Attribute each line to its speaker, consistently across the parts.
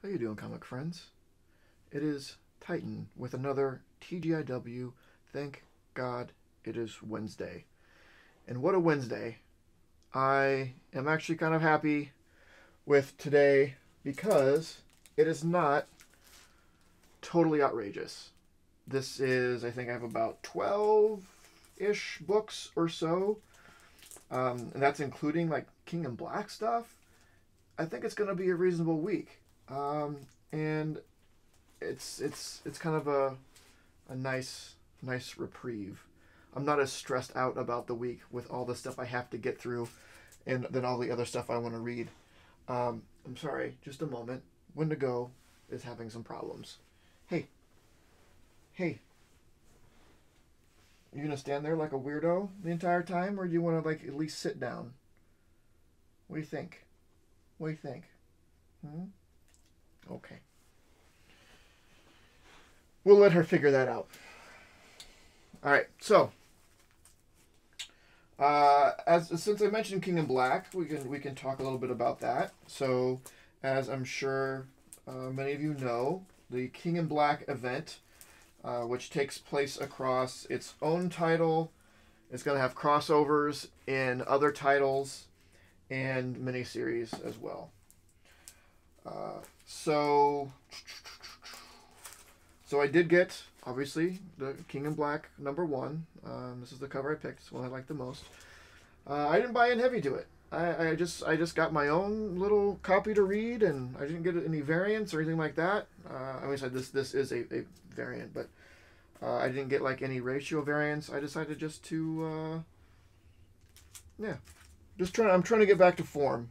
Speaker 1: How you doing, comic friends? It is Titan with another TGIW. Thank God it is Wednesday. And what a Wednesday. I am actually kind of happy with today because it is not totally outrageous. This is, I think I have about 12-ish books or so. And that's including like King and Black stuff. I think it's going to be a reasonable week. And it's kind of a nice reprieve. I'm not as stressed out about the week with all the stuff I have to get through, and then all the other stuff I want to read. I'm sorry, just a moment. Wendigo is having some problems. Hey, you gonna stand there like a weirdo the entire time, or do you want to like at least sit down? What do you think? What do you think? Okay. We'll let her figure that out. All right, so since I mentioned King in Black, we can talk a little bit about that. So, as I'm sure many of you know, the King in Black event, which takes place across its own title, is going to have crossovers in other titles and miniseries as well. So I did get, obviously, the King in Black #1. This is the cover I picked. It's one I like the most. I didn't buy in heavy to it. I just got my own little copy to read, and I didn't get any variants or anything like that. I mean, this is a variant, but I didn't get like any ratio variants. I decided just to, I'm trying to get back to form.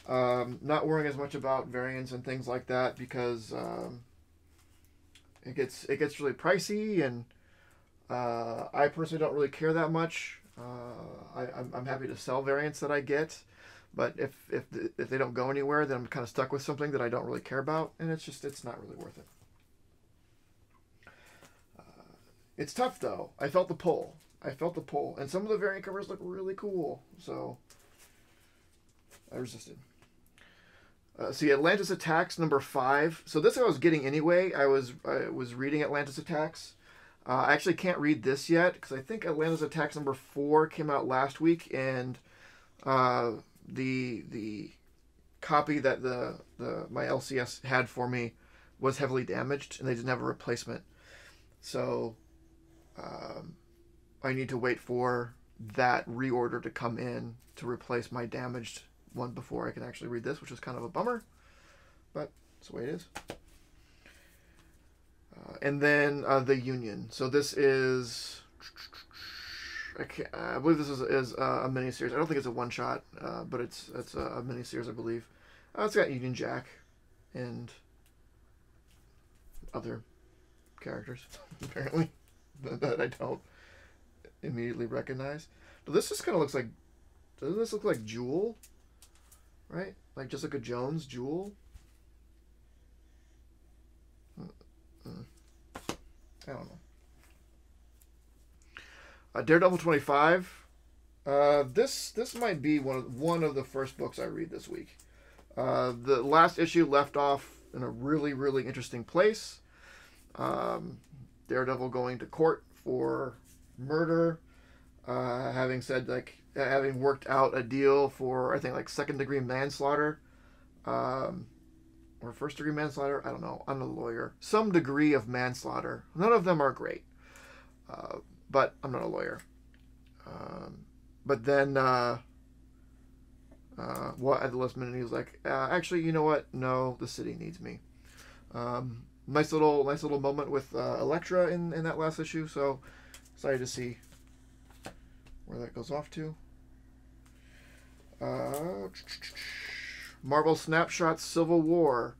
Speaker 1: Not worrying as much about variants and things like that because it gets really pricey, and I personally don't really care that much. I'm happy to sell variants that I get, but if they don't go anywhere, then I'm kind of stuck with something that I don't really care about, and it's not really worth it. It's tough though. I felt the pull, and some of the variant covers look really cool, so I resisted. See, Atlantis Attacks #5. So this I was getting anyway. I was reading Atlantis Attacks. I actually can't read this yet because I think Atlantis Attacks #4 came out last week, and the copy that my LCS had for me was heavily damaged, and they didn't have a replacement. So I need to wait for that reorder to come in to replace my damaged one before I can actually read this, which is kind of a bummer, but that's the way it is. And then the Union. So this is, I believe this is a miniseries. I don't think it's a one-shot, but it's a miniseries, I believe. It's got Union Jack and other characters, apparently, that I don't immediately recognize. But this just kind of looks like, doesn't this look like Jewel? Right? Like Jessica Jones, Jewel? I don't know. Daredevil 25. This might be one of the first books I read this week. The last issue left off in a really, really interesting place. Daredevil going to court for murder. Having worked out a deal for, I think, like second-degree manslaughter, or first-degree manslaughter. I don't know. I'm a lawyer. Some degree of manslaughter. None of them are great, but I'm not a lawyer. But then, at the last minute, he was like, "Actually, you know what? No, the city needs me." Nice little moment with Elektra in that last issue. So excited to see where that goes off to. Marvel Snapshots Civil War.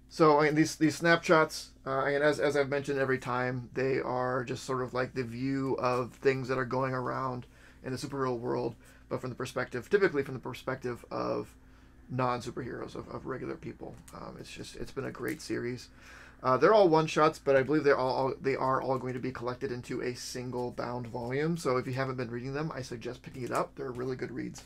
Speaker 1: So I mean, these snapshots, and as I've mentioned every time, they are just sort of like the view of things that are going around in the superhero world, but typically from the perspective of non-superheroes, of regular people. It's been a great series. They're all one-shots, but I believe they are all going to be collected into a single bound volume. So if you haven't been reading them, I suggest picking it up. They're really good reads.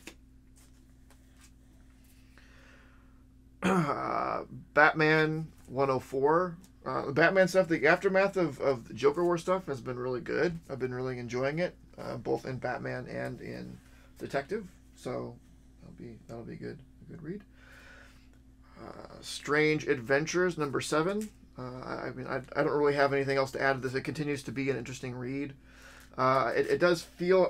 Speaker 1: Batman 104. The Batman stuff, the aftermath of the Joker War stuff has been really good. I've been really enjoying it, both in Batman and in Detective. So that'll be good. A good read. Strange Adventures #7. I mean, I don't really have anything else to add to this. It continues to be an interesting read. It does feel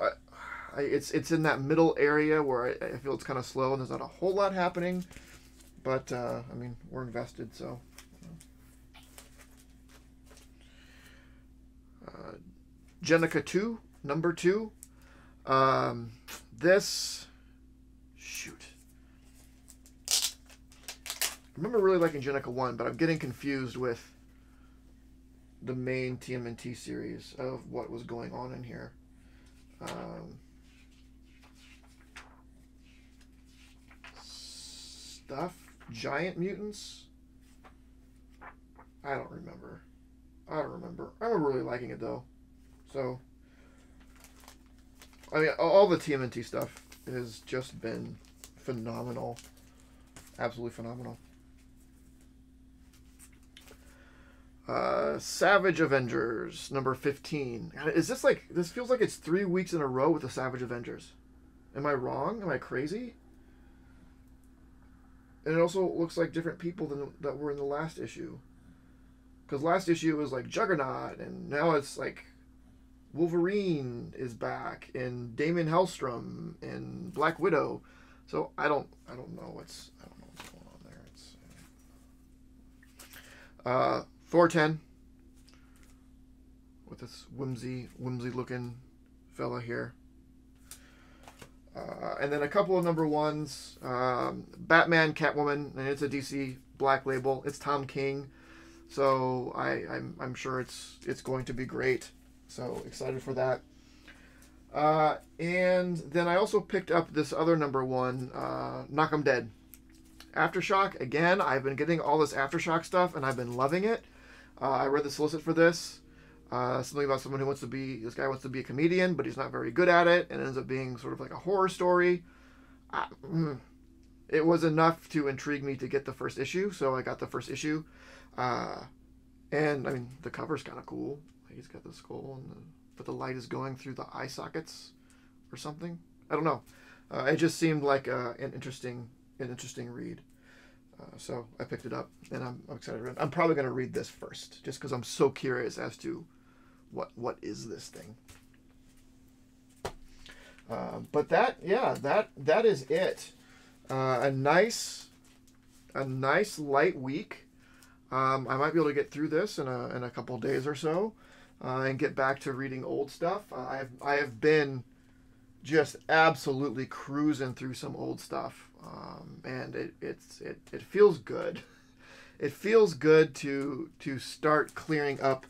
Speaker 1: it's in that middle area where I feel it's kind of slow and there's not a whole lot happening. But I mean, we're invested, so. Jenica 2, #2. This, shoot. I remember really liking Jenica 1, but I'm getting confused with the main TMNT series of what was going on in here. Stuff? Giant mutants? I don't remember. I remember really liking it, though. So, I mean, all the TMNT stuff has just been phenomenal. Absolutely phenomenal. Savage Avengers, #15. Is this like, this feels like it's 3 weeks in a row with the Savage Avengers. Am I wrong? Am I crazy? And it also looks like different people than that were in the last issue. Because last issue was like Juggernaut, and now it's like Wolverine is back, and Damon Hellstrom, and Black Widow. So I don't know what's going on there. It's Thor 10 with this whimsy looking fella here. And then a couple of #1s. Batman, Catwoman, and it's a DC Black Label. It's Tom King, so I'm sure it's going to be great. So excited for that. And then I also picked up this other #1, Knock 'em Dead. Aftershock, again, I've been getting all this Aftershock stuff, and I've been loving it. I read the solicit for this. Something about someone who this guy wants to be a comedian, but he's not very good at it, and it ends up being sort of like a horror story. It was enough to intrigue me to get the first issue, so I got the first issue. And, I mean, the cover's kind of cool. He's got the skull, but the light is going through the eye sockets or something. I don't know. It just seemed like an interesting read. So I picked it up, and I'm excited to read it. I'm probably going to read this first, just because I'm so curious as to what is this thing. But that is it. A nice light week. I might be able to get through this in a couple days or so, and get back to reading old stuff. I have been just absolutely cruising through some old stuff, and it feels good. It feels good to start clearing up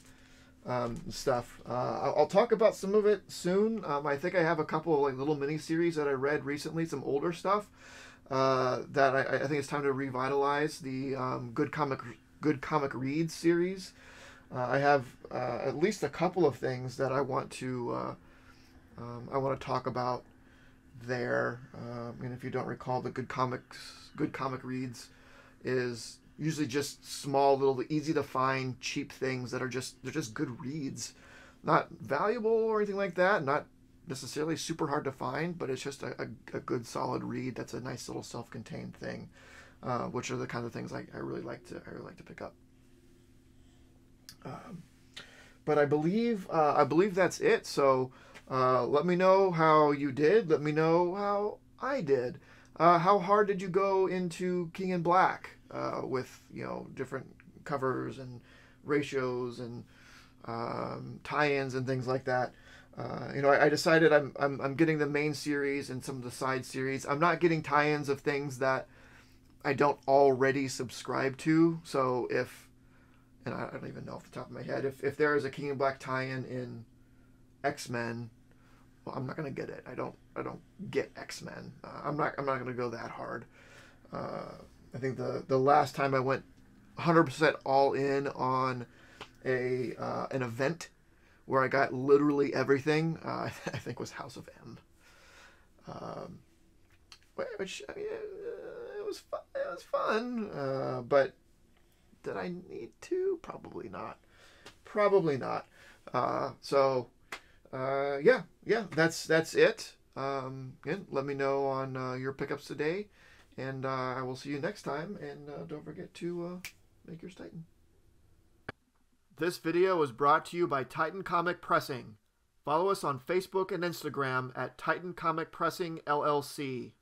Speaker 1: stuff. I'll talk about some of it soon. I think I have a couple of like little mini series that I read recently, some older stuff that I think it's time to revitalize. The Good Comic Reads series. I have at least a couple of things that I want to talk about there. And if you don't recall, the Good Comic Reads is usually just small, little, easy to find, cheap things that they're just good reads, not valuable or anything like that, not necessarily super hard to find, but it's just a good solid read that's a nice little self-contained thing, which are the kind of things I really like to pick up. But I believe that's it. So let me know how you did. Let me know how I did. How hard did you go into King in Black with different covers and ratios and tie-ins and things like that? I decided I'm getting the main series and some of the side series. I'm not getting tie-ins of things that I don't already subscribe to. So and I don't even know off the top of my head, if there is a King in Black tie-in in X-Men, well, I'm not gonna get it. I don't get X-Men. I'm not gonna go that hard. I think the last time I went 100% all in on an event where I got literally everything, I think was House of M. Which, I mean, it was fun. it's fun, but did I need to? Probably not. Probably not. Yeah, that's it. Again, let me know on your pickups today, and I will see you next time. And don't forget to make yours Titan. This video was brought to you by Titan Comic Pressing. Follow us on Facebook and Instagram at Titan Comic Pressing LLC.